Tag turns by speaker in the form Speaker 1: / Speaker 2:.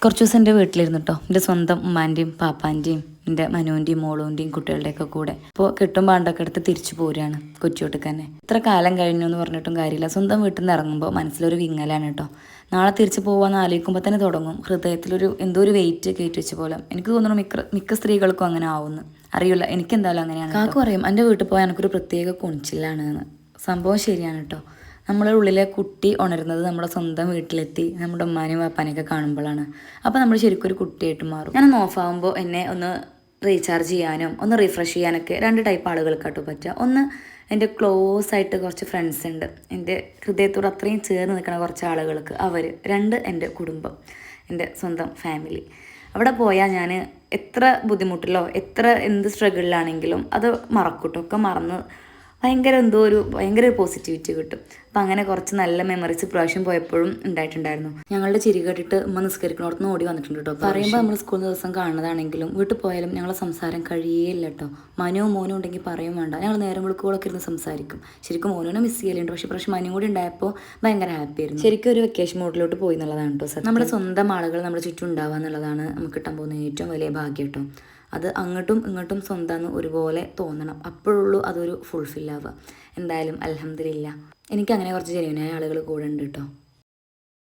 Speaker 1: കുറച്ച് ദിവസം എൻ്റെ വീട്ടിലിരുന്നു കേട്ടോ. എൻ്റെ സ്വന്തം ഉമ്മാൻ്റെയും പാപ്പാൻ്റെയും എൻ്റെ മനുവിൻ്റെയും മോളുവിൻ്റെയും കുട്ടികളുടെയൊക്കെ കൂടെ. ഇപ്പോൾ കിട്ടും പാണ്ടൊക്കെ എടുത്ത് തിരിച്ചു പോരുകയാണ് കൊച്ചുകൊട്ടിക്ക് തന്നെ. ഇത്ര കാലം കഴിഞ്ഞു എന്ന് പറഞ്ഞിട്ടും കാര്യമില്ല. സ്വന്തം വീട്ടിൽ നിന്ന് ഇറങ്ങുമ്പോൾ മനസ്സിലൊരു വിങ്ങലാണ് കേട്ടോ. നാളെ തിരിച്ചു പോകാമെന്ന് ആലോചിക്കുമ്പോൾ തന്നെ തുടങ്ങും ഹൃദയത്തിലൊരു എന്തോ ഒരു വെയിറ്റ് കയറ്റി വെച്ച പോലെ. എനിക്ക് തോന്നുന്നു മിക്ക സ്ത്രീകൾക്കും അങ്ങനെ ആവുന്നു. അറിയില്ല, എനിക്കെന്തായാലും അങ്ങനെയാണ്. കാക്കു പറയും എൻ്റെ വീട്ടിൽ പോയാൽ എനിക്കൊരു പ്രത്യേക കുണിച്ചില്ലാണ് എന്ന്. സംഭവം ശരിയാണ് കേട്ടോ. നമ്മുടെ ഉള്ളിലെ കുട്ടി ഉണരുന്നത് നമ്മുടെ സ്വന്തം വീട്ടിലെത്തി നമ്മുടെ ഉമ്മാനെയും പാപ്പാനെയൊക്കെ കാണുമ്പോഴാണ്. അപ്പോൾ നമ്മൾ ശരിക്കും ഒരു കുട്ടിയായിട്ട് മാറും. ഞാനൊന്ന് ഓഫാകുമ്പോൾ എന്നെ ഒന്ന് റീചാർജ് ചെയ്യാനും ഒന്ന് റിഫ്രഷ് ചെയ്യാനൊക്കെ 2 ടൈപ്പ് ആളുകൾക്കാട്ടോ പറ്റുക. ഒന്ന് എൻ്റെ ക്ലോസ് ആയിട്ട് കുറച്ച് ഫ്രണ്ട്സ് ഉണ്ട്, എൻ്റെ ഹൃദയത്തോട് അത്രയും ചേർന്ന് നിൽക്കുന്ന കുറച്ച് ആളുകൾക്ക് അവർ. 2 എൻ്റെ കുടുംബം, എൻ്റെ സ്വന്തം ഫാമിലി. അവിടെ പോയാൽ ഞാൻ എത്ര ബുദ്ധിമുട്ടിലോ എന്ത് സ്ട്രഗിളിലാണെങ്കിലും അത് മറക്കൂട്ടോ. ഒക്കെ മറന്ന് ഭയങ്കര പോസിറ്റിവിറ്റി കിട്ടും. അപ്പം അങ്ങനെ കുറച്ച് നല്ല മെമ്മറീസ് പ്രാവശ്യം പോയപ്പോഴും ഉണ്ടായിട്ടുണ്ടായിരുന്നു. ഞങ്ങളുടെ ചിരി കേട്ടിട്ട് ഉമ്മ നിസ്കരിക്കണോടത്തുനിന്ന് ഓടി വന്നിട്ടുണ്ട് കേട്ടോ. പറയുമ്പോൾ നമ്മൾ സ്കൂൾ ദിവസം കാണുന്നതാണെങ്കിലും വീട്ടിൽ പോയാലും ഞങ്ങളെ സംസാരം കഴിയേയില്ല കേട്ടോ. മനുവും മോനും ഉണ്ടെങ്കിൽ പറയും വേണ്ട, ഞങ്ങൾ നേരം വിളിക്കുകളൊക്കെ ഇരുന്ന് സംസാരിക്കും. ശരിക്കും മോനുവിനെ മിസ് ചെയ്യലുണ്ട്, പക്ഷേ പ്രാവശ്യം മനു കൂടി ഉണ്ടായപ്പോൾ ഭയങ്കര ഹാപ്പി ആയിരുന്നു. ശരിക്കും ഒരു വെക്കേഷൻ മോഡിലോട്ട് പോയി എന്നുള്ളതാണ് കേട്ടോ സത്യം. നമ്മുടെ സ്വന്തം ആളുകൾ നമ്മുടെ ചുറ്റും ഉണ്ടാവുക എന്നുള്ളതാണ് നമുക്ക് കിട്ടാൻ പോകുന്ന ഏറ്റവും വലിയ ഭാഗ്യം കേട്ടോ. അത് അങ്ങോട്ടും ഇങ്ങോട്ടും സ്വന്തമെന്ന് ഒരുപോലെ തോന്നണം, അപ്പോഴുള്ളൂ അതൊരു ഫുൾഫിൽ ആവുക. എന്തായാലും അൽഹംദുലില്ലാ എനിക്കങ്ങനെ കുറച്ച് ജെന്യുവിനായ ആളുകൾ കൂടെ ഉണ്ട് കേട്ടോ.